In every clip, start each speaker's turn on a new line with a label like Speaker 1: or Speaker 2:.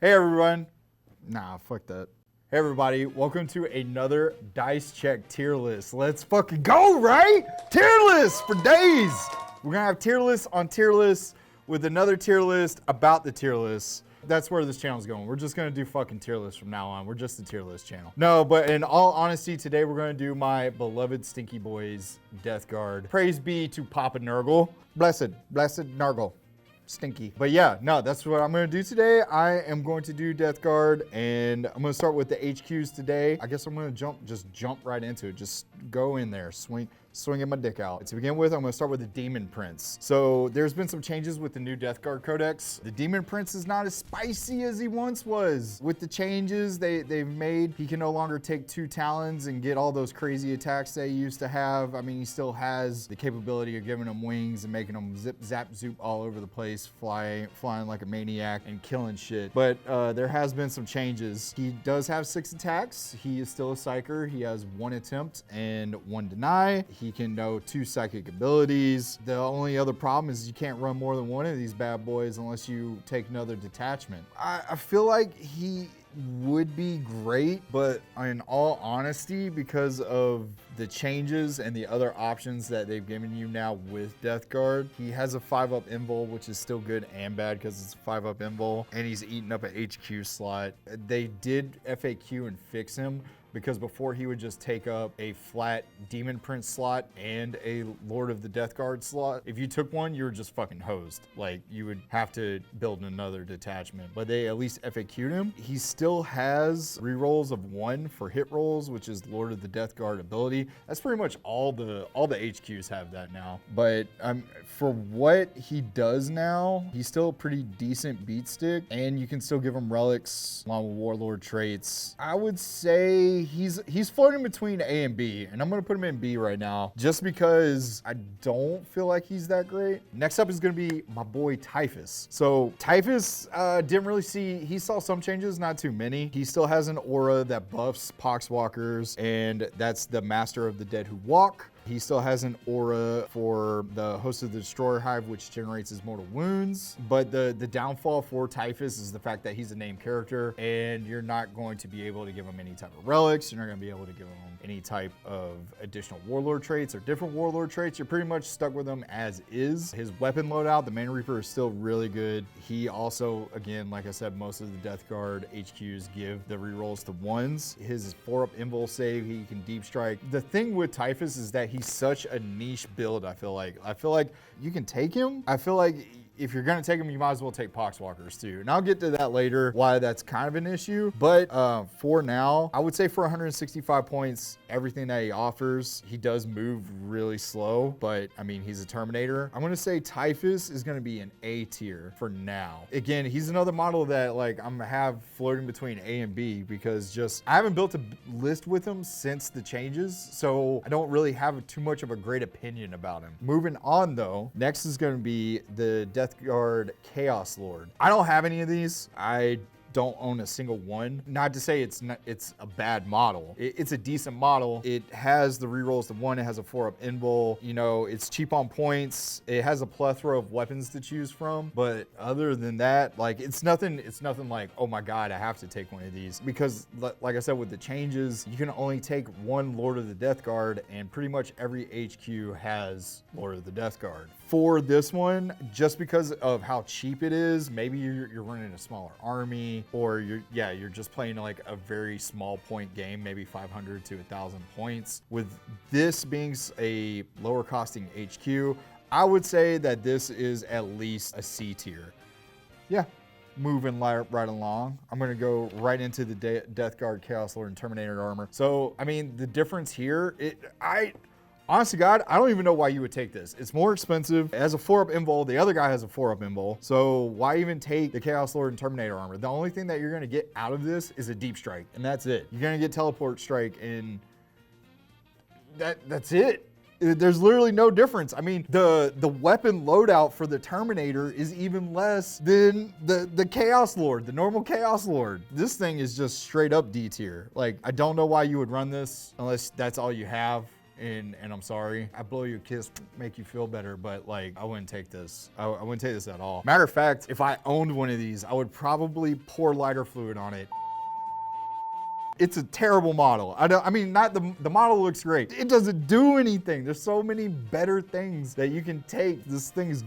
Speaker 1: Hey everyone. Nah, fuck that. Hey everybody, welcome to another DiceCheck tier list. Let's fucking go, right? Tier list for days. We're gonna have tier lists on tier lists with another tier list about the tier list. That's where this channel's going. We're just gonna do fucking tier lists from now on. We're just a tier list channel. No, but in all honesty, today we're gonna do my beloved Stinky Boys Death Guard. Praise be to Papa Nurgle. Blessed Nurgle. Stinky. But yeah, no, that's what I'm gonna do today. I am going to do Death Guard, and I'm gonna start with the HQs today. I guess I'm gonna jump right into it. Just go in there, swinging my dick out. To begin with, I'm gonna start with the Demon Prince. So there's been some changes with the new Death Guard Codex. The Demon Prince is not as spicy as he once was. With the changes they've made, he can no longer take 2 talons and get all those crazy attacks that he used to have. I mean, he still has the capability of giving him wings and making him zip, zap, zoop all over the place, flying like a maniac and killing shit. But there has been some changes. He does have 6 attacks. He is still a psyker. He has 1 attempt and 1 deny. He can know 2 psychic abilities. The only other problem is you can't run more than 1 of these bad boys unless you take another detachment. I feel like he would be great, but in all honesty, because of the changes and the other options that they've given you now with Death Guard, he has a 5-up invul, which is still good and bad because it's a 5-up invul, and he's eating up an HQ slot. They did FAQ and fix him, because before he would just take up a flat Demon Prince slot and a Lord of the Death Guard slot. If you took one, you were just fucking hosed. Like, you would have to build another detachment. But they at least FAQ'd him. He still has rerolls of 1 for hit rolls, which is Lord of the Death Guard ability. That's pretty much all the HQs have that now. But for what he does now, he's still a pretty decent beat stick, and you can still give him relics along with Warlord traits. I would say he's floating between A and B, and I'm gonna put him in B right now just because I don't feel like he's that great. Next up is gonna be my boy Typhus. So Typhus didn't really see, he saw some changes, not too many. He still has an aura that buffs poxwalkers, and that's the Master of the Dead Who Walk. He still has an aura for the Host of the Destroyer Hive, which generates his mortal wounds. But the downfall for Typhus is the fact that he's a named character, and you're not going to be able to give him any type of relics. You're not going to be able to give him any type of additional warlord traits or different warlord traits. You're pretty much stuck with him as is. His weapon loadout, the Man Reaper, is still really good. He also, again, like I said, most of the Death Guard HQs give the rerolls to 1s. His 4-up invul save, he can deep strike. The thing with Typhus is that he's such a niche build, I feel like. I feel like you can take him. I feel like if you're gonna take him, you might as well take poxwalkers too. And I'll get to that later, why that's kind of an issue. But for now, I would say for 165 points, everything that he offers, he does move really slow, but I mean, he's a Terminator. I'm gonna say Typhus is gonna be an A tier for now. Again, he's another model that like I'm gonna have floating between A and B, because just, I haven't built a list with him since the changes, so I don't really have too much of a great opinion about him. Moving on though, next is gonna be the Death Guard Chaos Lord. I don't have any of these. I don't own a single one. Not to say it's a bad model. It's a decent model. It has the rerolls to 1. It has a 4-up invul. You know, it's cheap on points. It has a plethora of weapons to choose from. But other than that, like, it's nothing like, oh my God, I have to take one of these. Because like I said, with the changes, you can only take 1 Lord of the Death Guard, and pretty much every HQ has Lord of the Death Guard. For this one, just because of how cheap it is, maybe you're running a smaller army, or you're just playing like a very small point game, maybe 500 to 1,000 points. With this being a lower costing HQ, I would say that this is at least a C tier. Yeah, moving right along. I'm gonna go right into the Death Guard Chaos Lord and Terminator armor. So, I mean, the difference here, honestly, God, I don't even know why you would take this. It's more expensive. It has a 4-up invul. The other guy has a 4-up invul. So why even take the Chaos Lord and Terminator armor? The only thing that you're going to get out of this is a deep strike, and that's it. You're going to get teleport strike, and that's it. There's literally no difference. I mean, the weapon loadout for the Terminator is even less than the Chaos Lord, the normal Chaos Lord. This thing is just straight up D tier. Like, I don't know why you would run this unless that's all you have. and I'm sorry. I blow you a kiss, make you feel better, but like, I wouldn't take this. I wouldn't take this at all. Matter of fact, if I owned one of these, I would probably pour lighter fluid on it. It's a terrible model. I mean, not the model looks great. It doesn't do anything. There's so many better things that you can take. This thing is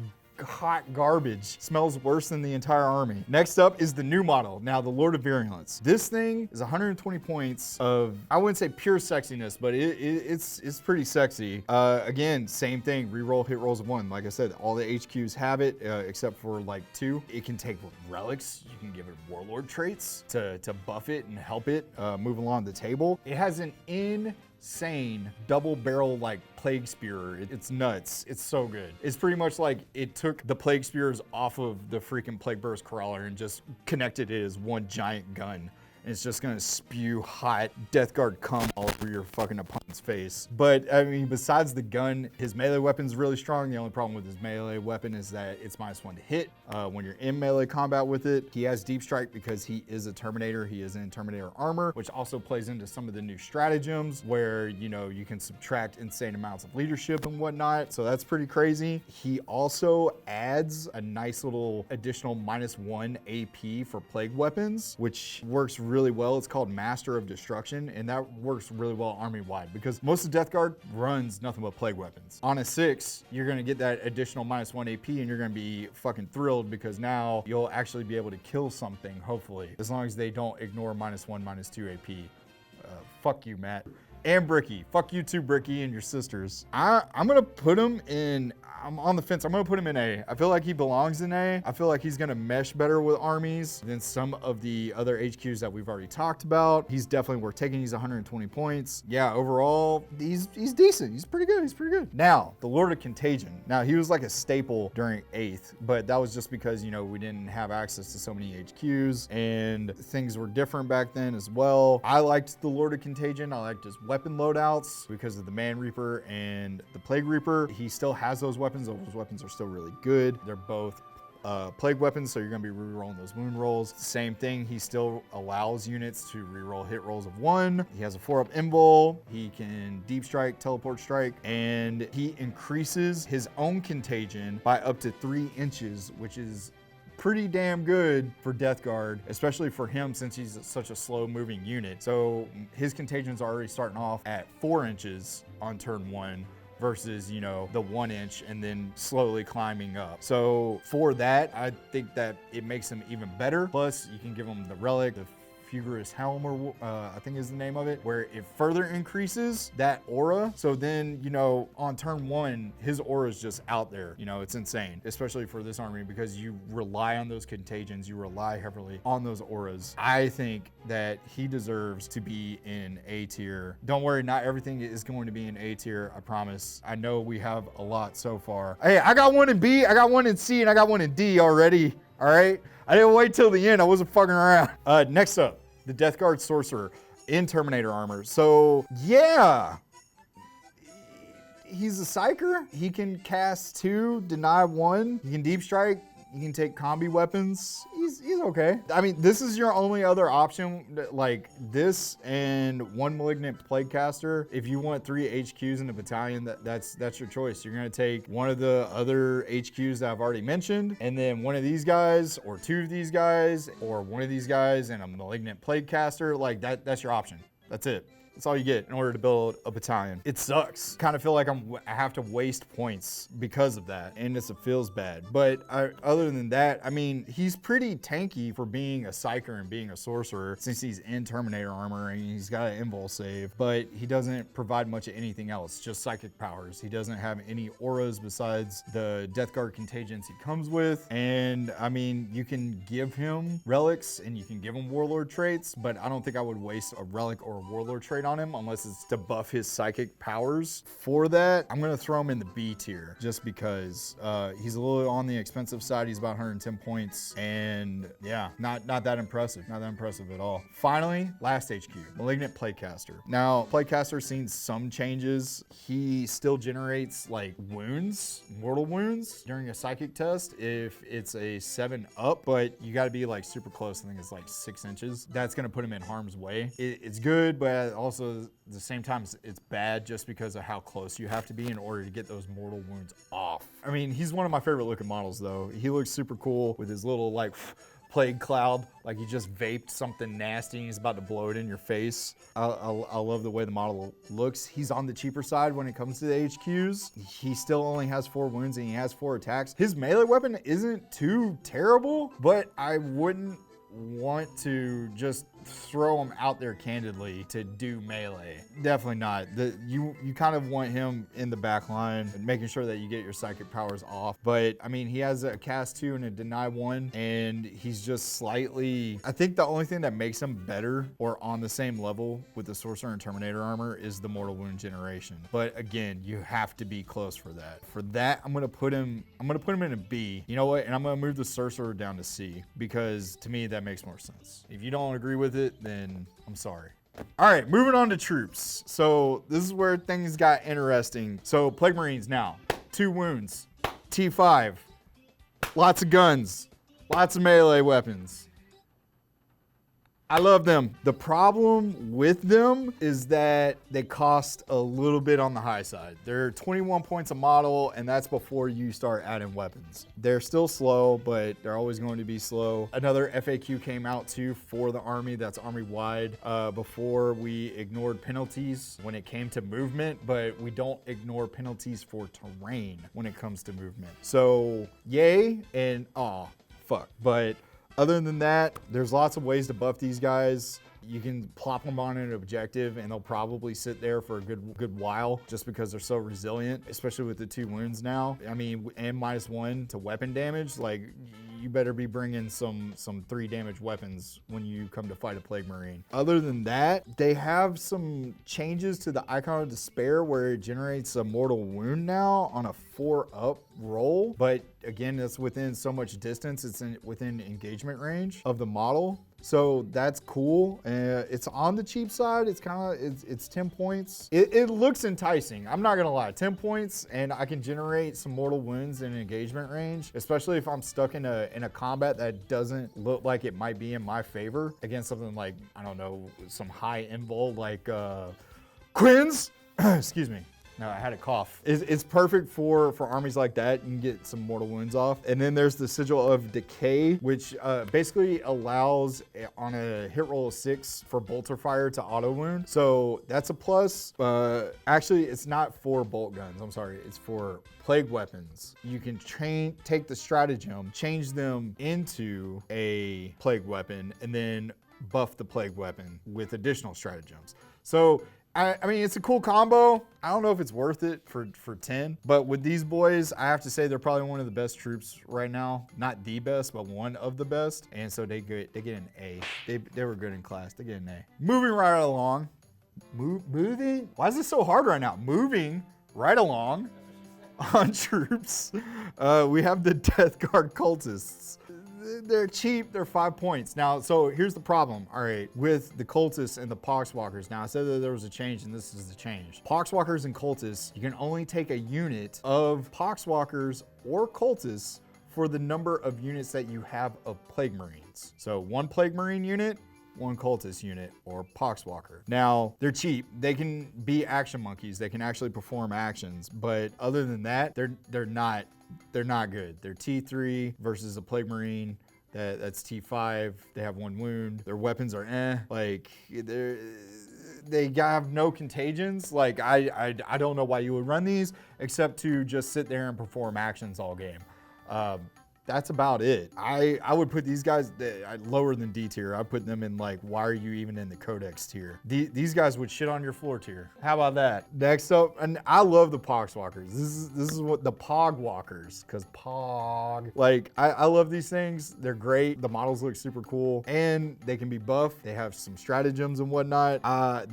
Speaker 1: hot garbage. Smells worse than the entire army. Next up is the new model. Now, the Lord of Virulence. This thing is 120 points of, I wouldn't say pure sexiness, but it's pretty sexy. Again, same thing, reroll hit rolls of 1. Like I said, all the HQs have it, except for like 2. It can take relics. You can give it warlord traits to buff it and help it move along the table. It has an insane double barrel like plague spear. It's nuts. It's so good. It's pretty much like it took the plague spears off of the freaking plague burst crawler and just connected it as one giant gun. It's just gonna spew hot Death Guard cum all over your fucking opponent's face. But I mean, besides the gun, his melee weapon's really strong. The only problem with his melee weapon is that it's -1 to hit when you're in melee combat with it. He has deep strike because he is a Terminator. He is in Terminator armor, which also plays into some of the new stratagems where, you know, you can subtract insane amounts of leadership and whatnot. So that's pretty crazy. He also adds a nice little additional -1 AP for plague weapons, which works really well. It's called Master of Destruction, and that works really well army-wide because most of Death Guard runs nothing but plague weapons. On a 6, you're gonna get that additional -1 AP, and you're gonna be fucking thrilled because now you'll actually be able to kill something, hopefully, as long as they don't ignore -1, -2 AP. Fuck you, Matt. And Bricky. Fuck you too, Bricky, and your sisters. I'm gonna put him in, I'm on the fence. I'm gonna put him in A. I feel like he belongs in A. I feel like he's gonna mesh better with armies than some of the other HQs that we've already talked about. He's definitely worth taking. He's 120 points. Yeah, overall, he's decent. He's pretty good. He's pretty good. Now, the Lord of Contagion. Now, he was like a staple during 8th, but that was just because, you know, we didn't have access to so many HQs and things were different back then as well. I liked the Lord of Contagion. I liked his weapon loadouts because of the Man Reaper and the Plague Reaper. He still has those weapons. Those weapons are still really good. They're both plague weapons, so you're gonna be re-rolling those wound rolls. Same thing, he still allows units to re-roll hit rolls of 1. He has a 4-up invul. He can deep strike, teleport strike, and he increases his own contagion by up to 3 inches, which is pretty damn good for Death Guard, especially for him since he's such a slow moving unit. So his contagions are already starting off at 4 inches on turn 1 versus, you know, the 1 inch and then slowly climbing up. So for that, I think that it makes him even better. Plus you can give him the relic, the Fugorous Helm, or I think is the name of it, where it further increases that aura. So then, you know, on turn 1, his aura is just out there. You know, it's insane, especially for this army because you rely on those contagions. You rely heavily on those auras. I think that he deserves to be in A tier. Don't worry, not everything is going to be in A tier, I promise. I know we have a lot so far. Hey, I got one in B, I got one in C, and I got one in D already. All right, I didn't wait till the end. I wasn't fucking around. Next up, the Death Guard Sorcerer in Terminator armor. So yeah, he's a psyker. He can cast 2, deny 1. He can deep strike. You can take combi weapons. He's okay. I mean, this is your only other option, like this and 1 malignant plague caster. If you want 3 HQs in a battalion, that's your choice. You're gonna take one of the other HQs that I've already mentioned, and then one of these guys, or 2 of these guys, or one of these guys and a malignant plague caster. Like that's your option. That's it. That's all you get in order to build a battalion. It sucks. Kind of feel like I have to waste points because of that, and it feels bad. But other than that, I mean, he's pretty tanky for being a psyker and being a sorcerer since he's in Terminator armor and he's got an invul save, but he doesn't provide much of anything else, just psychic powers. He doesn't have any auras besides the Death Guard contagions he comes with. And I mean, you can give him relics and you can give him warlord traits, but I don't think I would waste a relic or a warlord trait on him unless it's to buff his psychic powers. For that, I'm gonna throw him in the B tier just because he's a little on the expensive side. He's about 110 points, and yeah, not that impressive. Not that impressive at all. Finally, last HQ, Malignant Plaguecaster. Now, Plaguecaster's seen some changes. He still generates like wounds, mortal wounds during a psychic test if it's a 7 up, but you gotta be like super close. I think it's like 6 inches. That's gonna put him in harm's way. It's good, but also also at the same time, it's bad just because of how close you have to be in order to get those mortal wounds off. I mean, he's one of my favorite looking models though. He looks super cool with his little like plague cloud, like he just vaped something nasty and he's about to blow it in your face. I love the way the model looks. He's on the cheaper side when it comes to the HQs. He still only has 4 wounds and he has 4 attacks. His melee weapon isn't too terrible, but I wouldn't want to just throw him out there candidly to do melee. Definitely not. You kind of want him in the back line, making sure that you get your psychic powers off. But I mean, he has a cast 2 and a deny 1, and he's just slightly, I think the only thing that makes him better or on the same level with the Sorcerer and Terminator armor is the mortal wound generation. But again, you have to be close for that. For that, I'm gonna put him in a B. You know what? And I'm gonna move the Sorcerer down to C, because to me that makes more sense. If you don't agree with it, then I'm sorry. All right, moving on to troops. So this is where things got interesting. So Plague Marines now, 2 wounds, T5, lots of guns, lots of melee weapons. I love them. The problem with them is that they cost a little bit on the high side. They're 21 points a model, and that's before you start adding weapons. They're still slow, but they're always going to be slow. Another FAQ came out too for the Army, that's Army-wide. Before we ignored penalties when it came to movement, but we don't ignore penalties for terrain when it comes to movement. So yay and aw, fuck. But other than that, there's lots of ways to buff these guys. You can plop them on an objective and they'll probably sit there for a good while just because they're so resilient, especially with the 2 wounds now. I mean, and -1 to weapon damage, like you better be bringing some 3 damage weapons when you come to fight a Plague Marine. Other than that, they have some changes to the Icon of Despair where it generates a mortal wound now on a 4-up roll. But again, that's within so much distance, it's within engagement range of the model. So that's cool. It's on the cheap side. It's 10 points. It looks enticing. I'm not gonna lie, 10 points and I can generate some mortal wounds in engagement range, especially if I'm stuck in a combat that doesn't look like it might be in my favor against something like, I don't know, some high invul like Quins. Excuse me. No, I had a cough. It's perfect for armies like that. You can get some mortal wounds off. And then there's the Sigil of Decay, which basically allows on a hit roll of 6 for bolter fire to auto wound. So that's a plus. Actually, it's not for bolt guns. I'm sorry. It's for plague weapons. You can take the stratagem, change them into a plague weapon, and then buff the plague weapon with additional stratagems. So I mean, it's a cool combo. I don't know if it's worth it for 10, but with these boys, I have to say they're probably one of the best troops right now. Not the best, but one of the best. And so they get an A. They were good in class. They get an A. Moving right along. Moving? Why is this so hard right now? Moving right along on troops. We have the Death Guard cultists. They're cheap, they're 5 points. Now, so here's the problem, all right, with the cultists and the poxwalkers. Now, I said that there was a change, and this is the change. Poxwalkers and cultists, you can only take a unit of poxwalkers or cultists for the number of units that you have of Plague Marines. So 1 Plague Marine unit, 1 cultist unit, or poxwalker. Now, they're cheap. They can be action monkeys. They can actually perform actions, but other than that, they're not good. They're T3 versus a Plague Marine. That's T5. They have 1 wound. Their weapons are like they have no contagions. Like I don't know why you would run these except to just sit there and perform actions all game. That's about it. I would put these guys lower than D tier. I put them in like, why are you even in the Codex tier? These guys would shit on your floor tier. How about that? Next up, and I love the Poxwalkers. This is what the Pogwalkers, because Pog. Like, I love these things. They're great. The models look super cool, and they can be buffed. They have some stratagems and whatnot.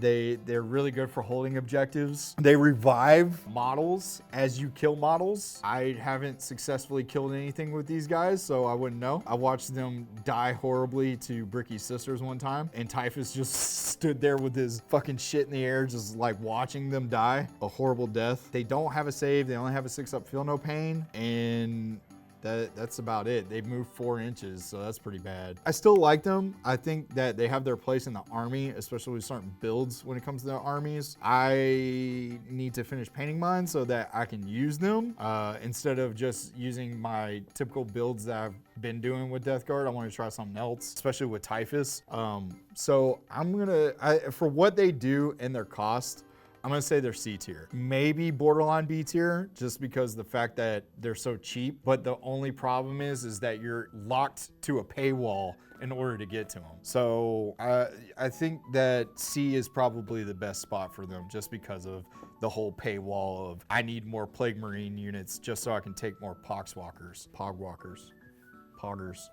Speaker 1: They're really good for holding objectives. They revive models as you kill models. I haven't successfully killed anything with these guys, so I wouldn't know. I watched them die horribly to Bricky's sisters one time, and Typhus just stood there with his fucking shit in the air, just like watching them die. A horrible death. They don't have a save. They only have a 6-up feel no pain, and that's about it. They've moved 4 inches, so that's pretty bad. I still like them. I think that they have their place in the army, especially with certain builds when it comes to the armies. I need to finish painting mine so that I can use them instead of just using my typical builds that I've been doing with Death Guard. I want to try something else, especially with Typhus. So I'm gonna, for what they do and their cost, I'm gonna say they're C tier. Maybe borderline B tier, just because the fact that they're so cheap, but the only problem is that you're locked to a paywall in order to get to them. So I think that C is probably the best spot for them, just because of the whole paywall of, I need more Plague Marine units just so I can take more Poggers.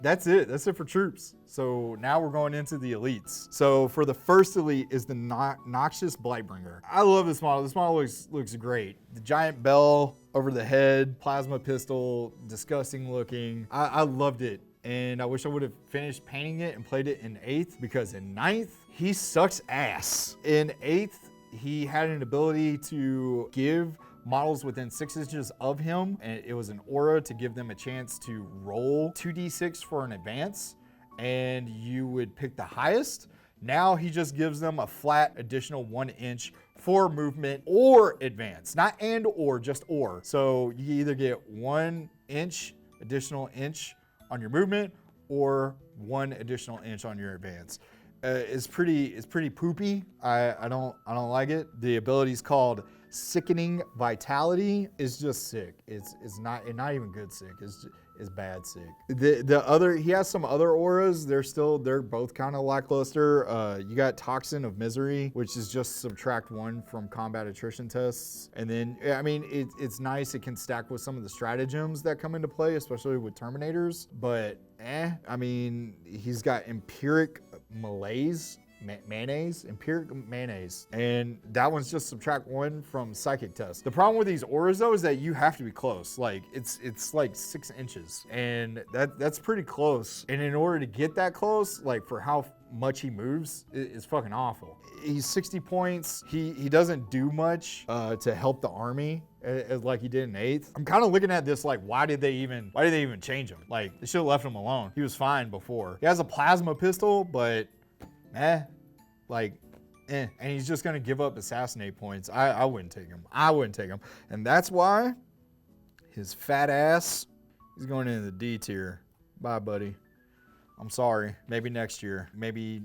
Speaker 1: That's it for troops. So now we're going into the elites. So for the first elite is the Noxious Blightbringer. I love this model. This model looks great. The giant bell over the head, plasma pistol, disgusting looking. I loved it. And I wish I would have finished painting it and played it in 8th, because in 9th, he sucks ass. In 8th, he had an ability to give models within 6 inches of him, and it was an aura to give them a chance to roll 2d6 for an advance, and you would pick the highest. Now he just gives them a flat additional 1 inch for movement or advance, not and or, just or. So you either get 1 inch additional inch on your movement or 1 additional inch on your advance. It's pretty poopy. I don't like it. The ability is called Sickening Vitality. Is just sick. It's not even good sick. It's bad sick. The other, he has some other auras. They're both kind of lackluster. You got Toxin of Misery, which is just subtract 1 from combat attrition tests. And then, I mean, it's nice. It can stack with some of the stratagems that come into play, especially with Terminators. But I mean, he's got Empiric Malaise. Empiric Mayonnaise, and that one's just subtract 1 from psychic test. The problem with these auras though is that you have to be close. Like it's like 6 inches, and that's pretty close. And in order to get that close, like for how much he moves, it's fucking awful. He's 60 points. He doesn't do much to help the army like he did in 8th. I'm kind of looking at this like, why did they even change him? Like, they should have left him alone. He was fine before. He has a plasma pistol, but and he's just gonna give up assassinate points. I wouldn't take him. And that's why his fat ass is going into the D tier. Bye, buddy. I'm sorry. Maybe next year. Maybe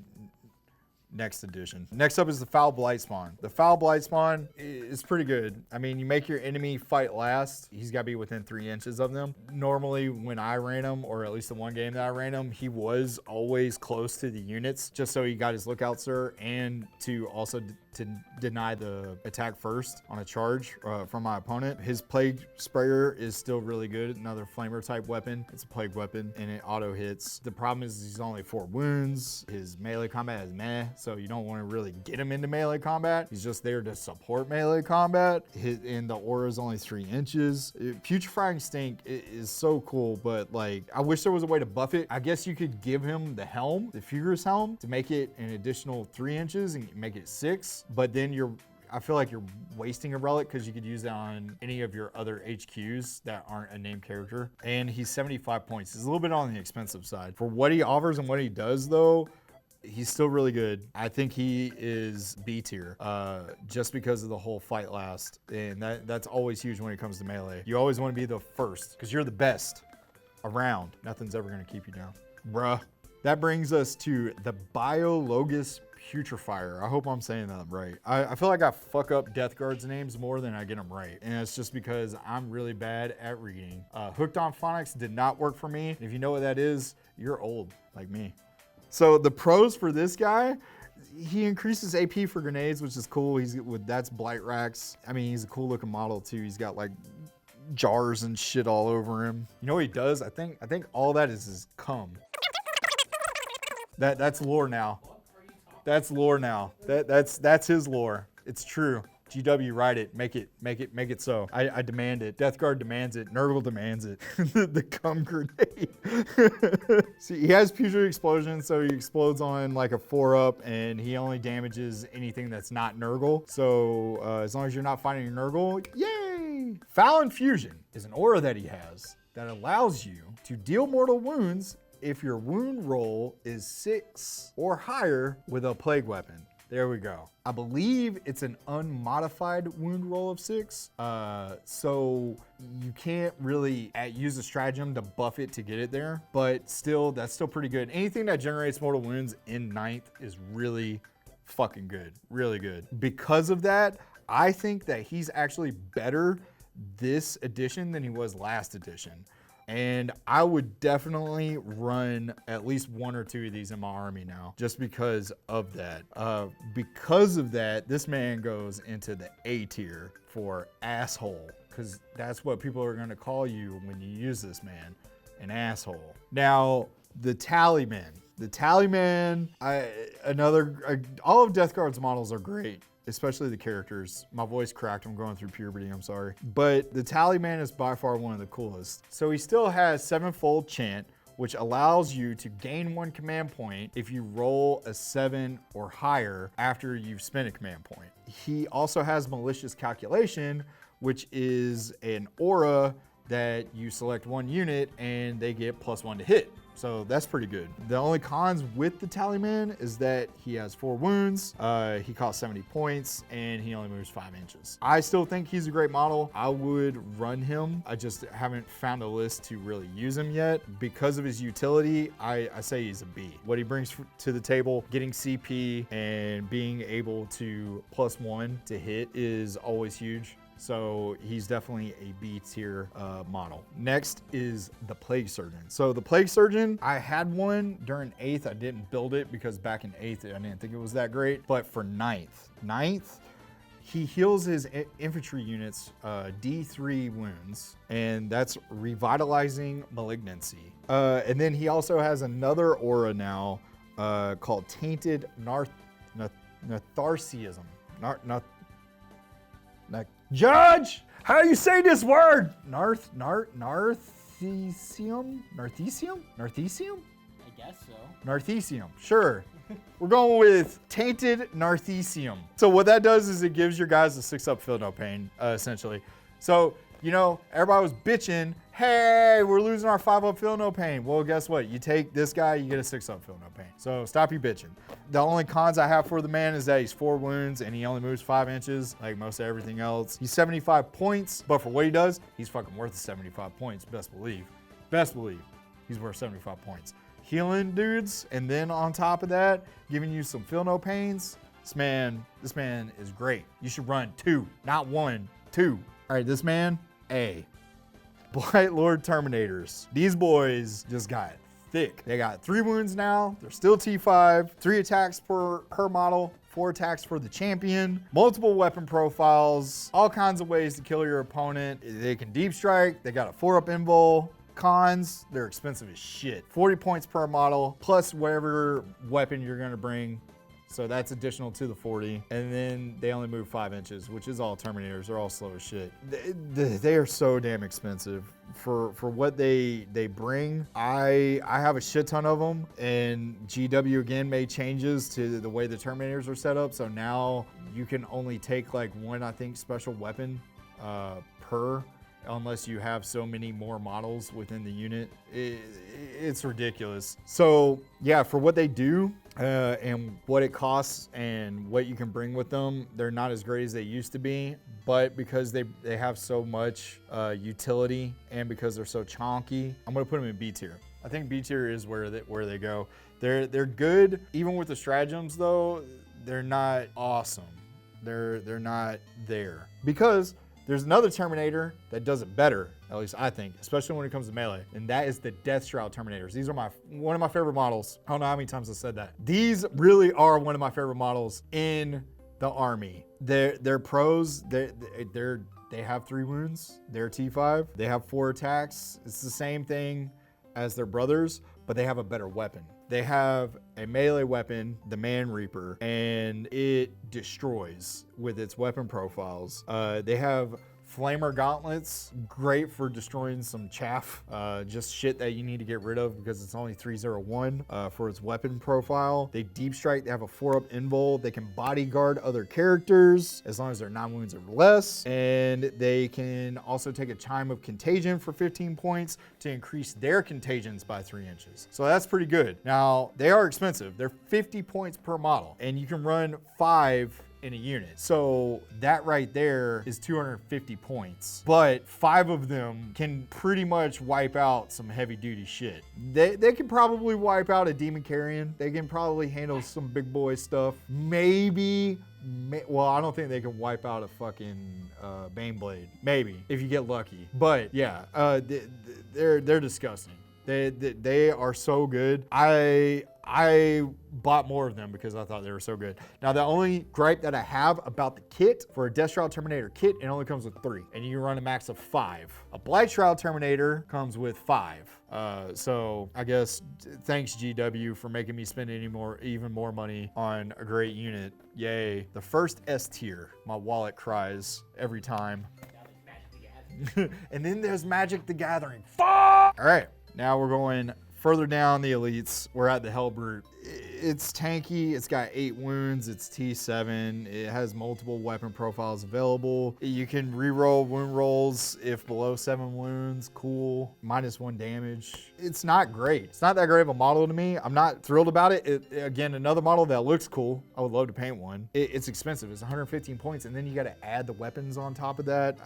Speaker 1: next edition. Next up is the Foul Blightspawn. The Foul Blightspawn is pretty good. I mean, you make your enemy fight last. He's got to be within 3 inches of them. Normally, when I ran him, or at least the one game that I ran him, he was always close to the units, just so he got his lookout, sir, and to also to deny the attack first on a charge from my opponent. His Plague Sprayer is still really good. Another flamer type weapon. It's a plague weapon, and it auto hits. The problem is he's only 4 wounds. His melee combat is meh, so you don't want to really get him into melee combat. He's just there to support melee combat. And the aura is only 3 inches. Putrefying Stink is so cool, but like, I wish there was a way to buff it. I guess you could give him the helm, the Fugger's helm, to make it an additional 3 inches and make it 6. But then I feel like you're wasting a relic, because you could use that on any of your other HQs that aren't a named character. And he's 75 points. He's a little bit on the expensive side. For what he offers and what he does though, he's still really good. I think he is B tier, just because of the whole fight last. And that's always huge when it comes to melee. You always want to be the first, because you're the best around. Nothing's ever going to keep you down. Bruh. That brings us to the Biologus Putrefier. I hope I'm saying that right. I feel like I fuck up Death Guard's names more than I get them right. And it's just because I'm really bad at reading. Hooked on Phonics did not work for me. If you know what that is, you're old, like me. So the pros for this guy, he increases AP for grenades, which is cool. That's Blight Racks. I mean, he's a cool looking model too. He's got like jars and shit all over him. You know what he does? I think all that is his cum. That's lore now. That's lore now. That's his lore. It's true. GW, write it. Make it so. I demand it. Death Guard demands it. Nurgle demands it. The cum grenade. See, he has Putrid Explosion, so he explodes on like a 4-up, and he only damages anything that's not Nurgle. So as long as you're not fighting a Nurgle, yay! Foul Infusion is an aura that he has that allows you to deal mortal wounds if your wound roll is 6 or higher with a plague weapon. There we go. I believe it's an unmodified wound roll of 6. So you can't really use a stratagem to buff it to get it there, but still, that's still pretty good. Anything that generates mortal wounds in 9th is really fucking good, really good. Because of that, I think that he's actually better this edition than he was last edition. And I would definitely run at least 1 or 2 of these in my army now, just because of that. Because of that, this man goes into the A tier for asshole, because that's what people are gonna call you when you use this man, an asshole. Now, the Tallyman. The Tallyman, all of Death Guard's models are great, especially the characters. My voice cracked, I'm going through puberty, I'm sorry. But the Tallyman is by far one of the coolest. So he still has 7-fold chant, which allows you to gain 1 command point if you roll a 7 or higher after you've spent a command point. He also has malicious calculation, which is an aura that you select 1 unit and they get +1 to hit. So that's pretty good. The only cons with the Tallyman is that he has 4 wounds, he costs 70 points, and he only moves 5 inches. I still think he's a great model. I would run him. I just haven't found a list to really use him yet. Because of his utility, I say he's a B. What he brings to the table, getting CP and being able to +1 to hit is always huge. So he's definitely a B tier model. Next is the Plague Surgeon. So the Plague Surgeon, I had one during 8th. I didn't build it because back in 8th, I didn't think it was that great. But for 9th, he heals his infantry units D3 wounds, and that's Revitalizing Malignancy. And then he also has another aura now called Tainted Natharsiism. Judge, how do you say this word? Narthesium? Narthesium?
Speaker 2: I guess so.
Speaker 1: Narthesium, sure. We're going with Tainted Narthesium. So what that does is it gives your guys a 6-up Feel No Pain, essentially. So, you know, everybody was bitching, hey, we're losing our 5-up Feel No Pain. Well, guess what? You take this guy, you get a 6-up Feel No Pain. So stop you bitching. The only cons I have for the man is that he's 4 wounds and he only moves 5 inches, like most of everything else. He's 75 points, but for what he does, he's fucking worth the 75 points, best believe. Best believe, he's worth 75 points. Healing dudes, and then on top of that, giving you some Feel No Pains. This man is great. You should run 2, not 1, 2. All right, this man, A. Blight Lord Terminators. These boys just got thick. They got 3 wounds now. They're still T5, 3 attacks per model, 4 attacks for the champion, multiple weapon profiles, all kinds of ways to kill your opponent. They can deep strike. They got a 4-up invul. Cons, they're expensive as shit. 40 points per model, plus whatever weapon you're gonna bring. So that's additional to the 40. And then they only move 5 inches, which is all Terminators. They're all slow as shit. They are so damn expensive for what they bring. I have a shit ton of them, and GW again made changes to the way the Terminators are set up. So now you can only take like 1, I think, special weapon per, unless you have so many more models within the unit. It's ridiculous. So yeah, for what they do and what it costs and what you can bring with them, they're not as great as they used to be. But because they have so much utility and because they're so chonky, I'm gonna put them in B tier. I think B tier is where they go. They're good. Even with the stratagems though, they're not awesome. They're not there. Because there's another Terminator that does it better, at least I think, especially when it comes to melee, and that is the Death Shroud Terminators. These are one of my favorite models. I don't know how many times I said that. These really are one of my favorite models in the army. They're pros. They have 3 wounds. They're T5. They have 4 attacks. It's the same thing as their brothers, but they have a better weapon. They have a melee weapon, the Man Reaper, and it destroys with its weapon profiles. They have Flamer gauntlets, great for destroying some chaff, just shit that you need to get rid of because it's only 301 for its weapon profile. They deep strike, they have a 4-up invul, they can bodyguard other characters as long as they're 9 wounds or less, and they can also take a chime of contagion for 15 points to increase their contagions by 3 inches. So that's pretty good. Now, they are expensive. They're 50 points per model, and you can run 5 in a unit. So that right there is 250 points, but 5 of them can pretty much wipe out some heavy duty shit. They can probably wipe out a demon carrion. They can probably handle some big boy stuff. Well, I don't think they can wipe out a fucking Baneblade. Maybe, if you get lucky. But yeah, they're disgusting. They are so good. I bought more of them because I thought they were so good. Now, the only gripe that I have about the kit, for a Death Shroud Terminator kit, it only comes with 3, and you can run a max of 5. A Blight Shroud Terminator comes with 5. So I guess thanks GW for making me spend even more money on a great unit. Yay. The first S tier, my wallet cries every time. And then there's Magic the Gathering. Fuck! All right, now we're going further down the elites. We're at the Hellbrute. It's tanky, it's got 8 wounds, it's T7, it has multiple weapon profiles available. You can reroll wound rolls if below 7 wounds, cool. -1 damage. It's not great. It's not that great of a model to me. I'm not thrilled about it. Again, another model that looks cool. I would love to paint one. It's expensive, it's 115 points, and then you gotta add the weapons on top of that.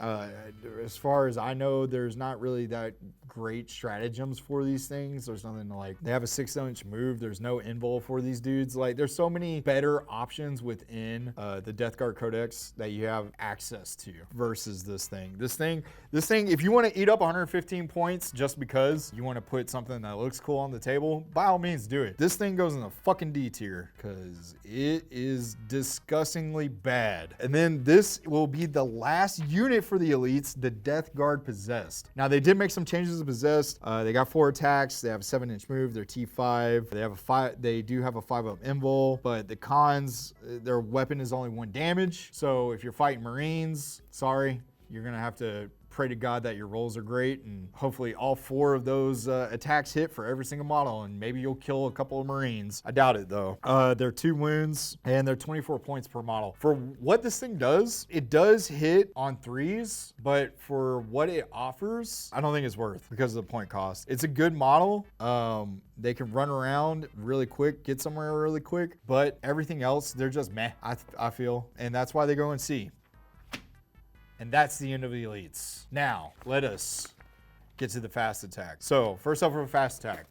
Speaker 1: As far as I know, there's not really that great stratagems for these things. There's nothing to like, they have a 6-inch move, there's no invul for these dudes. Like, there's so many better options within the Death Guard Codex that you have access to versus this thing. This thing, if you want to eat up 115 points just because you want to put something that looks cool on the table, by all means do it. This thing goes in the fucking D tier because it is disgustingly bad. And then this will be the last unit for the elites, the Death Guard Possessed. Now, they did make some changes to Possessed. They got 4 attacks, they have a 7-inch move, they're T5, they have a 5, they do have a 5-up invul, but the cons, their weapon is only 1 damage. So if you're fighting Marines, sorry, you're gonna have to pray to God that your rolls are great, and hopefully all 4 of those attacks hit for every single model, and maybe you'll kill a couple of Marines. I doubt it though. They're 2 wounds, and they're 24 points per model. For what this thing does, it does hit on 3s, but for what it offers, I don't think it's worth because of the point cost. It's a good model. They can run around really quick, get somewhere really quick, but everything else, they're just meh, I feel, and that's why they go in C. And that's the end of the elites. Now, let us get to the fast attack. So, first off for a fast attack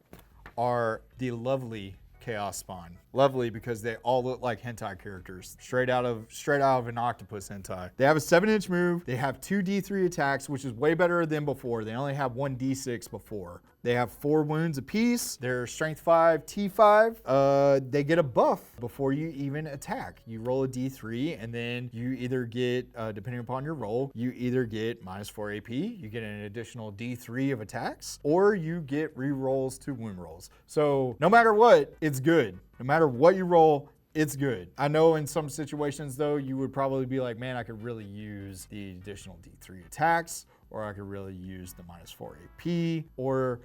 Speaker 1: are the lovely Chaos Spawn. Lovely because they all look like hentai characters, straight out of an octopus hentai. They have a 7-inch move. They have 2 D3 attacks, which is way better than before. They only have 1 D6 before. They have 4 wounds apiece. They're strength 5, T5. They get a buff before you even attack. You roll a D3, and then you either get, depending upon your roll, you either get -4 AP, you get an additional D3 of attacks, or you get re-rolls to wound rolls. So no matter what, it's good. No matter what you roll, it's good. I know in some situations though, you would probably be like, man, I could really use the additional D3 attacks, or I could really use the -4 AP, or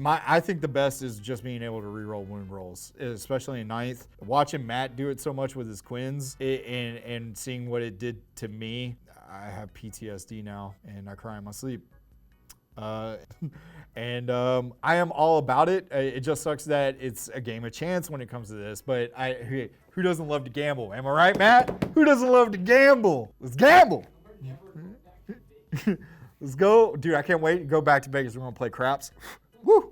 Speaker 1: I think the best is just being able to reroll wound rolls, especially in 9th. Watching Matt do it so much with his Quins and seeing what it did to me, I have PTSD now and I cry in my sleep. And I am all about it. It just sucks that it's a game of chance when it comes to this, but who doesn't love to gamble? Am I right, Matt? Who doesn't love to gamble? Let's gamble. Let's go. Dude, I can't wait to go back to Vegas. We're gonna play craps. Woo!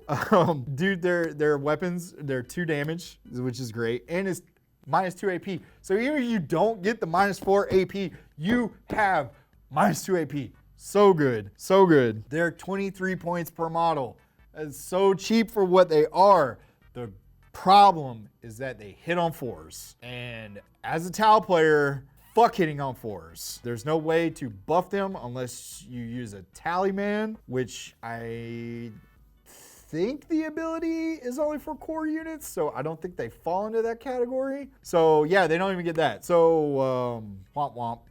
Speaker 1: Dude, their weapons, they're 2 damage, which is great, and it's -2 AP. So even if you don't get the -4 AP, you have -2 AP. So good, so good. They're 23 points per model. It's so cheap for what they are. The problem is that they hit on 4s. And as a Tau player, fuck hitting on 4s. There's no way to buff them unless you use a Tallyman, which I think the ability is only for core units, so I don't think they fall into that category. So yeah, they don't even get that. So womp womp.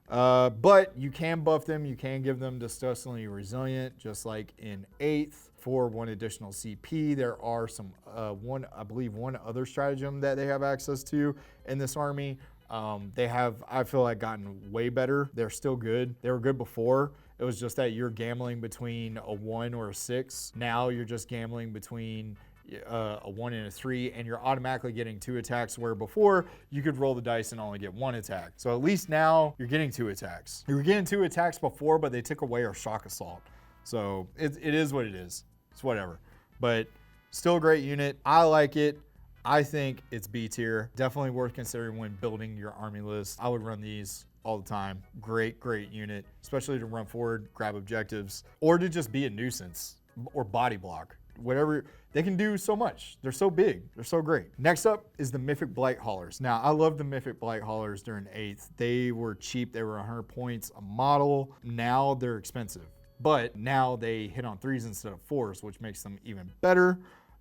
Speaker 1: But you can buff them. You can give them disgustingly resilient, just like in 8th. For 1 additional CP, there are some, I believe one other stratagem that they have access to in this army. They have, I feel like, gotten way better. They're still good. They were good before. It was just that you're gambling between a 1 or a 6. Now you're just gambling between a 1 and a 3, and you're automatically getting 2 attacks, where before you could roll the dice and only get 1 attack. So at least now you're getting 2 attacks. You were getting 2 attacks before, but they took away our shock assault. So it is what it is. It's whatever. But still a great unit. I like it. I think it's B tier. Definitely worth considering when building your army list. I would run these all the time. Great unit, especially to run forward, grab objectives, or to just be a nuisance or body block. Whatever, they can do so much. They're so big. They're so great. Next up is the Mythic Blight Haulers. Now, I love the Mythic Blight Haulers during 8th. They were cheap. They were 100 points a model. Now they're expensive. But now they hit on 3s instead of 4s, which makes them even better.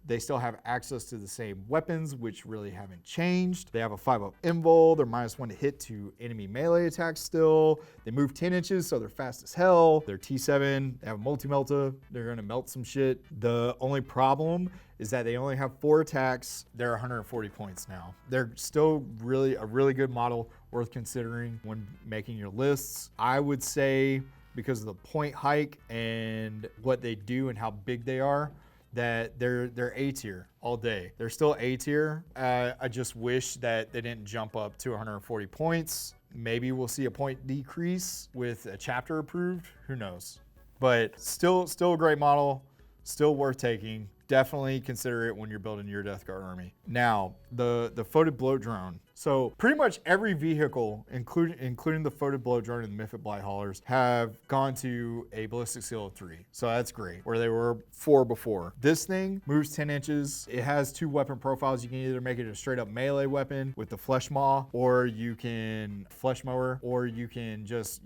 Speaker 1: They still have access to the same weapons, which really haven't changed. They have a 5-up invul. They're -1 to hit to enemy melee attacks still. They move 10 inches, so they're fast as hell. They're T7. They have a multi-melta. They're gonna melt some shit. The only problem is that they only have 4 attacks. They're 140 points now. They're still really a really good model, worth considering when making your lists. I would say, because of the point hike and what they do and how big they are, that they're A tier all day. They're still A tier. I just wish that they didn't jump up to 140 points. Maybe we'll see a point decrease with a chapter approved. Who knows? But still a great model. Still worth taking. Definitely consider it when you're building your Death Guard army. Now, the Foated Bloat Drone. So pretty much every vehicle, including the Foated Bloat Drone and the Mythic Blight Haulers, have gone to a ballistic skill of 3. So that's great, where they were 4 before. This thing moves 10 inches. It has 2 weapon profiles. You can either make it a straight up melee weapon with the Flesh Maw, or you can Flesh Mower, or you can just,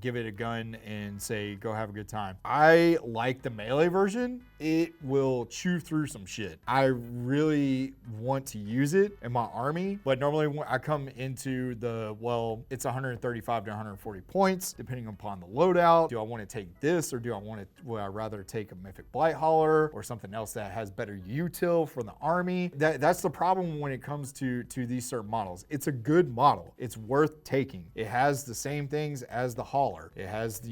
Speaker 1: give it a gun and say, go have a good time. I like the melee version. It will chew through some shit. I really want to use it in my army, but normally when I come into it's 135 to 140 points, depending upon the loadout. Do I want to take this, or would I rather take a Mythic Blight Hauler or something else that has better util for the army? That's the problem when it comes to these certain models. It's a good model. It's worth taking. It has the same things as the Hauler. It has, the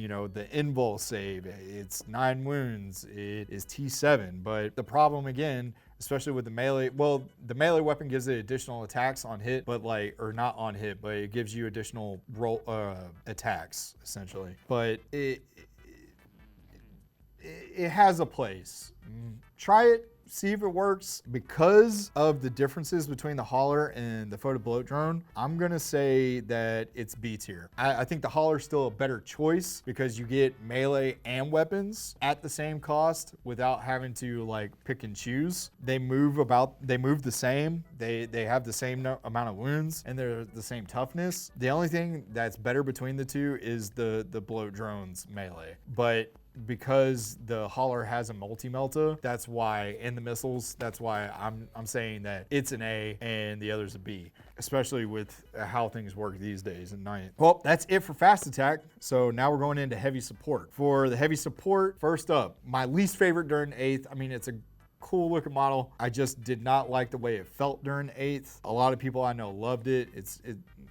Speaker 1: invul save. It's 9 wounds. It is T7, but the problem again, especially with the melee, the melee weapon gives it additional attacks on hit, but or not on hit, but it gives you additional roll attacks essentially. But it has a place. Try it. See if it works. Because of the differences between the Hauler and the Foated Bloat Drone, I'm gonna say that it's B tier. I think the Hauler is still a better choice because you get melee and weapons at the same cost without having to pick and choose. They move the same. They have the same amount of wounds, and they're the same toughness. The only thing that's better between the two is the Bloat Drone's melee. But because the Hauler has a multi-melta, that's why, and the missiles, that's why I'm saying that it's an A and the other's a B, especially with how things work these days in 9th. Well, that's it for fast attack. So now we're going into heavy support. For the heavy support, first up, my least favorite during 8th. I mean, it's a cool looking model. I just did not like the way it felt during 8th. A lot of people I know loved it.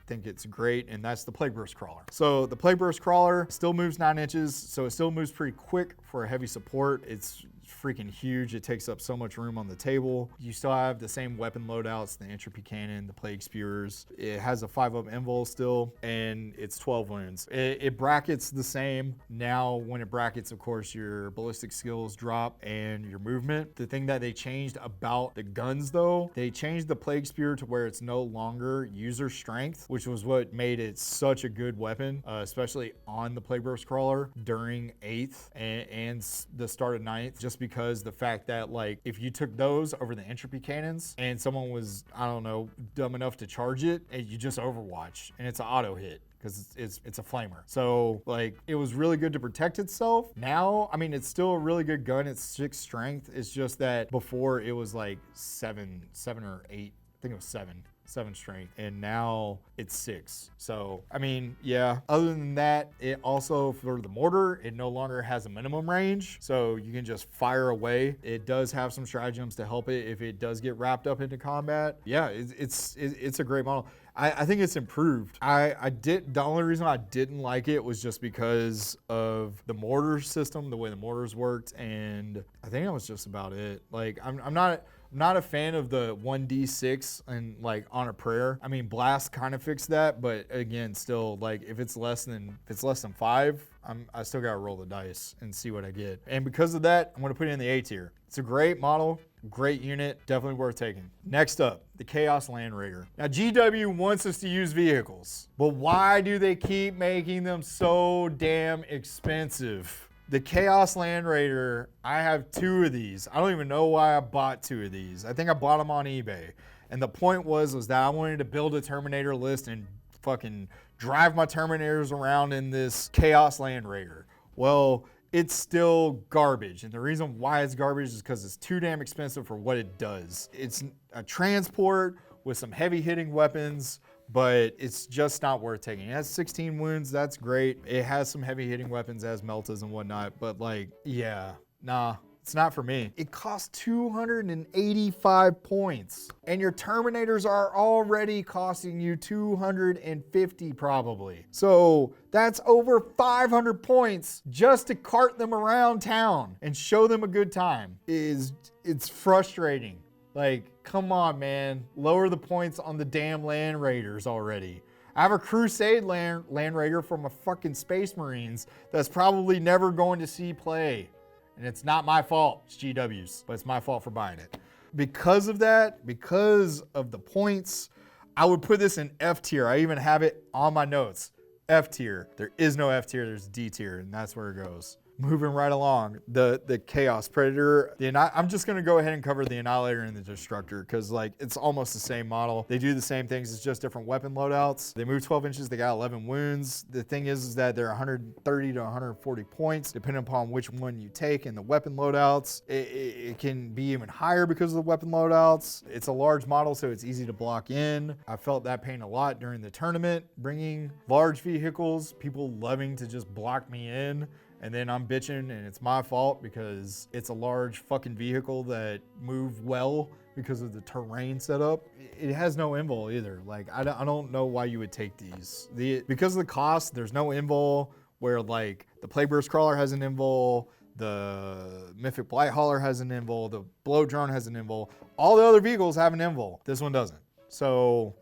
Speaker 1: Think it's great, and that's the Plague Burst Crawler. So the Plague Burst Crawler still moves 9 inches, so it still moves pretty quick for a heavy support. It's freaking huge. It takes up so much room on the table. You still have the same weapon loadouts, the Entropy Cannon, the Plague Spewers. It has a 5-up invul still, and it's 12 wounds. It brackets the same. Now, when it brackets, of course, your ballistic skills drop and your movement. The thing that they changed about the guns, though, they changed the Plague Spear to where it's no longer user strength, which was what made it such a good weapon, especially on the Plague Burst Crawler during 8th and the start of 9th, just because the fact that if you took those over the Entropy Cannons and someone was, I don't know, dumb enough to charge it, and you just overwatch and it's an auto hit because it's a flamer. So it was really good to protect itself. Now, I mean, it's still a really good gun. It's 6 strength. It's just that before it was 7 or 8. I think it was 7. 7 strength, and now it's 6. So, I mean, yeah. Other than that, it also, for the mortar, it no longer has a minimum range, so you can just fire away. It does have some stratagems to help it if it does get wrapped up into combat. Yeah, it's a great model. I think it's improved. The only reason I didn't like it was just because of the mortar system, the way the mortars worked, and I think that was just about it. Like, I'm not a fan of the 1d6 and like on a prayer. I mean, blast kind of fixed that, but again, still, like, if it's less than 5, I still gotta roll the dice and see what I get. And because of that, I'm gonna put it in the A tier. It's a great model, great unit, definitely worth taking. Next up, the Chaos Land Raider. Now, GW wants us to use vehicles, but why do they keep making them so damn expensive? The Chaos Land Raider, I have 2 of these. I don't even know why I bought 2 of these. I think I bought them on eBay. And the point was that I wanted to build a Terminator list and fucking drive my Terminators around in this Chaos Land Raider. Well, it's still garbage. And the reason why it's garbage is because it's too damn expensive for what it does. It's a transport with some heavy hitting weapons, but it's just not worth taking. It has 16 wounds, that's great. It has some heavy hitting weapons as meltas and whatnot, but like, yeah, nah, it's not for me. It costs 285 points, and your Terminators are already costing you 250 probably. So that's over 500 points just to cart them around town and show them a good time. It's frustrating. Like, come on, man. Lower the points on the damn Land Raiders already. I have a Crusade Land Raider from a fucking Space Marines that's probably never going to see play. And it's not my fault, it's GW's, but it's my fault for buying it. Because of that, because of the points, I would put this in F tier. I even have it on my notes. F tier. There is no F tier, there's D tier, and that's where it goes. Moving right along, the Chaos Predator. I'm just gonna go ahead and cover the Annihilator and the Destructor because like it's almost the same model. They do the same things, it's just different weapon loadouts. They move 12 inches, they got 11 wounds. The thing is that they're 130 to 140 points, depending upon which one you take in the weapon loadouts. It can be even higher because of the weapon loadouts. It's a large model, so it's easy to block in. I felt that pain a lot during the tournament, bringing large vehicles, people loving to just block me in. And then I'm bitching and it's my fault because it's a large fucking vehicle that moved well because of the terrain setup. It has no invul either. Like, I don't know why you would take these. Because of the cost, there's no invul where like the Plagueburst Crawler has an invul, the Mythic Blight Hauler has an invul, the Blow Drone has an invul. All the other vehicles have an invul. This one doesn't. So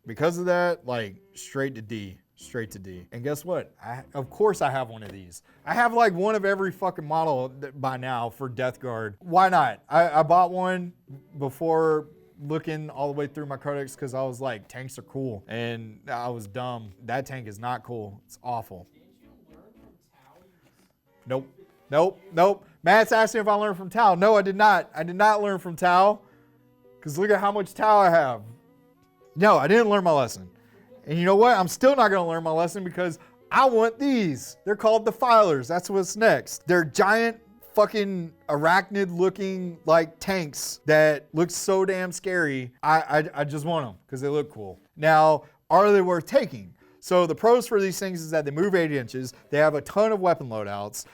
Speaker 1: because of that, like straight to D. Straight to D. And guess what? Of course I have one of these. I have like one of every fucking model by now for Death Guard. Why not? I bought one before looking all the way through my codex because I was like, tanks are cool. And I was dumb. That tank is not cool. It's awful. Nope. Matt's asking if I learned from Tau. No, I did not. I did not learn from Tau because look at how much Tau I have. No, I didn't learn my lesson. And you know what? I'm still not going to learn my lesson because I want these. They're called Defilers. That's what's next. They're giant fucking arachnid looking like tanks that look so damn scary. I just want them because they look cool. Now, are they worth taking? So the pros for these things is that they move 8 inches. They have a ton of weapon loadouts.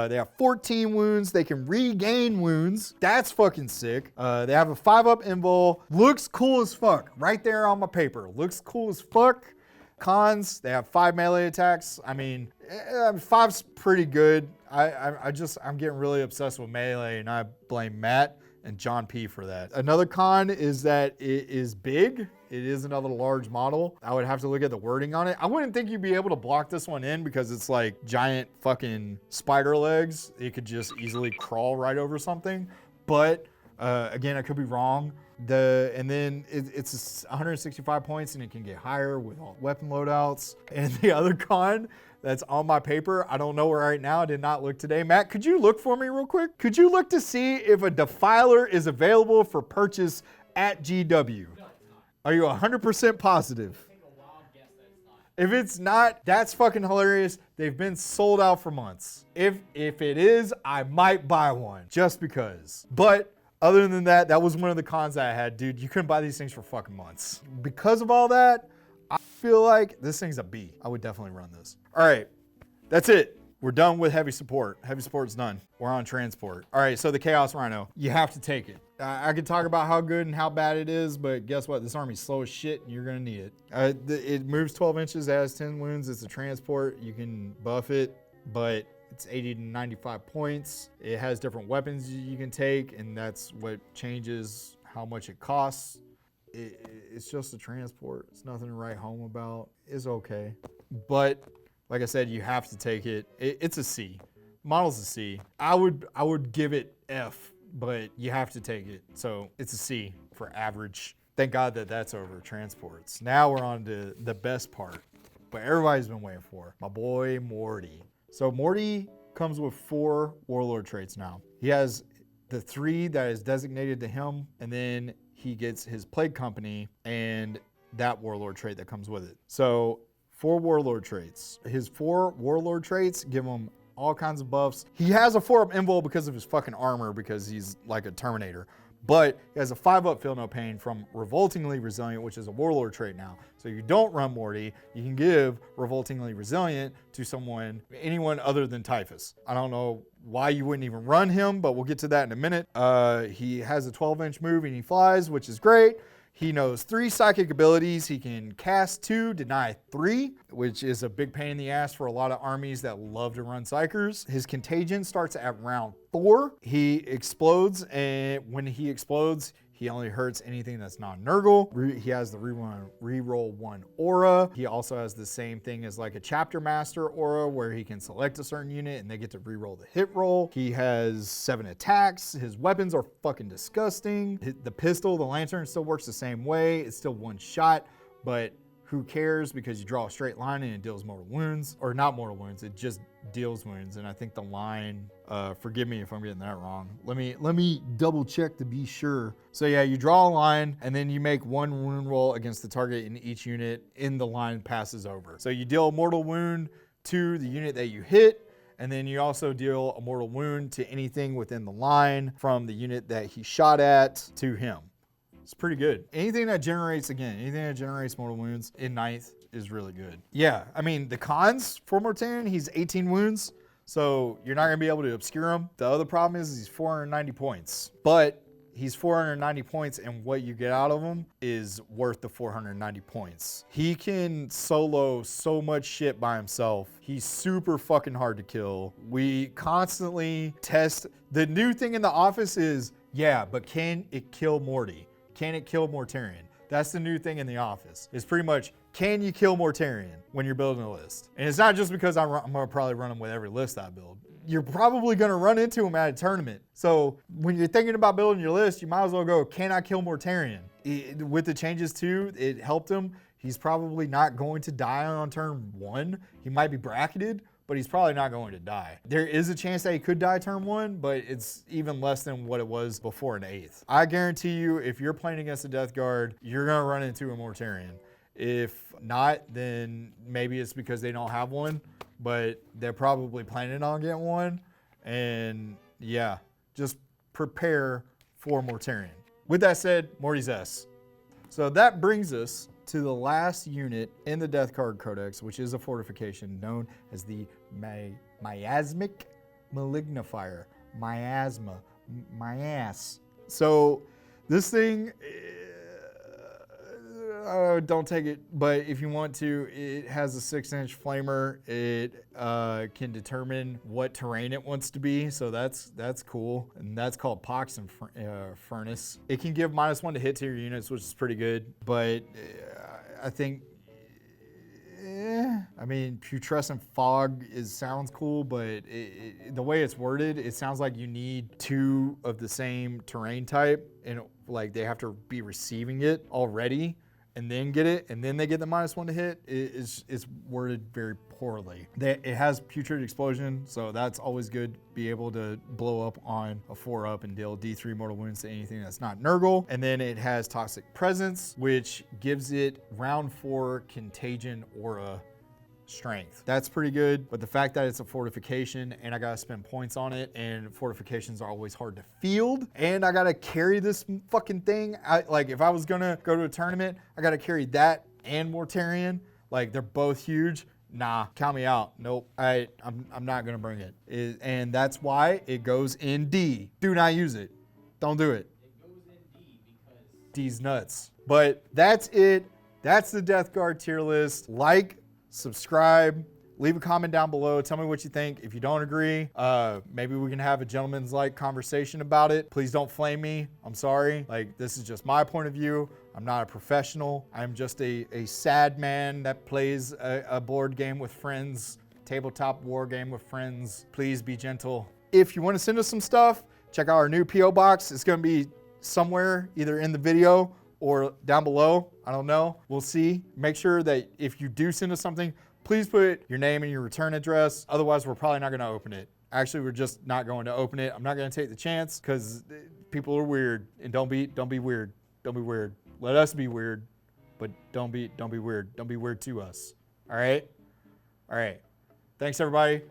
Speaker 1: They have 14 wounds. They can regain wounds. That's fucking sick. They have a 5-up invul. Looks cool as fuck. Right there on my paper. Looks cool as fuck. Cons, they have 5 melee attacks. I mean, 5's pretty good. I'm getting really obsessed with melee, and I blame Matt and John P for that. Another con is that it is big. It is another large model. I would have to look at the wording on it. I wouldn't think you'd be able to block this one in because it's like giant fucking spider legs. It could just easily crawl right over something. But again, I could be wrong. And then it's 165 points and it can get higher with all weapon loadouts. And the other con that's on my paper, I don't know right now. I did not look today. Matt, could you look for me real quick? Could you look to see if a Defiler is available for purchase at GW? Are you 100% positive? If it's not, that's fucking hilarious. They've been sold out for months. If it is, I might buy one just because. But Other than that, that was one of the cons I had. Dude, you couldn't buy these things for fucking months. Because of all that, I feel like this thing's a B. I would definitely run this. All right, that's it. We're done with heavy support. Heavy support's done. We're on transport. All right, so the Chaos Rhino, you have to take it. I could talk about how good and how bad it is, but guess what? This army's slow as shit, and you're gonna need it. It moves 12 inches, it has 10 wounds. It's a transport. You can buff it, but it's 80 to 95 points. It has different weapons you can take, and that's what changes how much it costs. It's just a transport. It's nothing to write home about. It's okay, but like I said, you have to take it. It's a C. Model's a C. I would give it F, but you have to take it. So it's a C for average. Thank God that that's over, transports. Now we're on to the best part, but everybody's been waiting for. My boy Morty. So Morty comes with 4 warlord traits now. He has the 3 that is designated to him, and then he gets his plague company and that warlord trait that comes with it. So 4 warlord traits. His 4 warlord traits give him all kinds of buffs. He has a 4-up invul because of his fucking armor, because he's like a Terminator. But he has a 5-up Feel No Pain from Revoltingly Resilient, which is a warlord trait now. So you don't run Morty, you can give Revoltingly Resilient to anyone other than Typhus. I don't know why you wouldn't even run him, but we'll get to that in a minute. He has a 12-inch move and he flies, which is great. He knows 3 psychic abilities. He can cast 2, deny 3, which is a big pain in the ass for a lot of armies that love to run psychers. His contagion starts at round 4. He explodes, and when he explodes, he only hurts anything that's non-Nurgle. He has the reroll 1 aura. He also has the same thing as like a chapter master aura, where he can select a certain unit and they get to reroll the hit roll. He has 7 attacks. His weapons are fucking disgusting. The pistol, the lantern, still works the same way. It's still 1 shot, but who cares, because you draw a straight line and it deals mortal wounds. Or not mortal wounds, it just deals wounds. And I think the line, forgive me if I'm getting that wrong. Let me double check to be sure. So yeah, you draw a line and then you make 1 wound roll against the target in each unit in the line passes over. So you deal a mortal wound to the unit that you hit, and then you also deal a mortal wound to anything within the line from the unit that he shot at to him. It's pretty good. Anything that generates mortal wounds in 9th is really good. Yeah, I mean, the cons for Mortarion, he's 18 wounds, so you're not gonna be able to obscure him. The other problem is he's 490 points, but he's 490 points, and what you get out of him is worth the 490 points. He can solo so much shit by himself. He's super fucking hard to kill. We constantly test. The new thing in the office is, yeah, but can it kill Morty? Can it kill Mortarion? That's the new thing in the office. It's pretty much, can you kill Mortarion when you're building a list? And it's not just because I'm gonna probably run him with every list I build. You're probably gonna run into him at a tournament. So when you're thinking about building your list, you might as well go, can I kill Mortarion? With the changes too, it helped him. He's probably not going to die on turn 1. He might be bracketed, but he's probably not going to die. There is a chance that he could die turn 1, but it's even less than what it was before an 8th. I guarantee you, if you're playing against a Death Guard, you're gonna run into a Mortarion. If not, then maybe it's because they don't have one, but they're probably planning on getting one. And yeah, just prepare for Mortarion. With that said, Morty's S. So that brings us to the last unit in the Death Card Codex, which is a fortification known as the Miasmic Malignifier. Miasma. My ass. So this thing, don't take it, but if you want to, it has a 6-inch flamer. It can determine what terrain it wants to be, so that's cool. And that's called Pox and Furnace. It can give -1 to hit to your units, which is pretty good, but I think, I mean, Putrescent Fog sounds cool, but the way it's worded, it sounds like you need 2 of the same terrain type, and like they have to be receiving it already and then get it, and then they get the -1 to hit. It's worded very poorly. It has Putrid Explosion, so that's always good. Be able to blow up on a 4-up and deal D3 mortal wounds to anything that's not Nurgle. And then it has Toxic Presence, which gives it round 4 Contagion Aura strength. That's pretty good, but the fact that it's a fortification and I gotta spend points on it, and fortifications are always hard to field, and I gotta carry this fucking thing. Like if I was gonna go to a tournament, I gotta carry that and Mortarion. Like they're both huge. Nah, count me out. Nope, I'm not gonna bring it. And that's why it goes in D. Do not use it. Don't do it.
Speaker 2: It goes in D because
Speaker 1: D's nuts. But that's it. That's the Death Guard tier list. Like, subscribe, leave a comment down below. Tell me what you think. If you don't agree, maybe we can have a gentleman's like conversation about it. Please don't flame me. I'm sorry. Like, this is just my point of view. I'm not a professional. I'm just a sad man that plays a board game with friends, tabletop war game with friends. Please be gentle. If you want to send us some stuff, check out our new P.O. box. It's going to be somewhere either in the video or down below. I don't know. We'll see. Make sure that if you do send us something, please put your name and your return address. Otherwise, we're probably not going to open it. Actually, we're just not going to open it. I'm not going to take the chance because people are weird. And don't be weird. Don't be weird. Let us be weird, but don't be weird. Don't be weird to us. All right? All right. Thanks, everybody.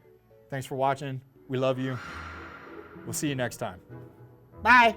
Speaker 1: Thanks for watching. We love you. We'll see you next time. Bye.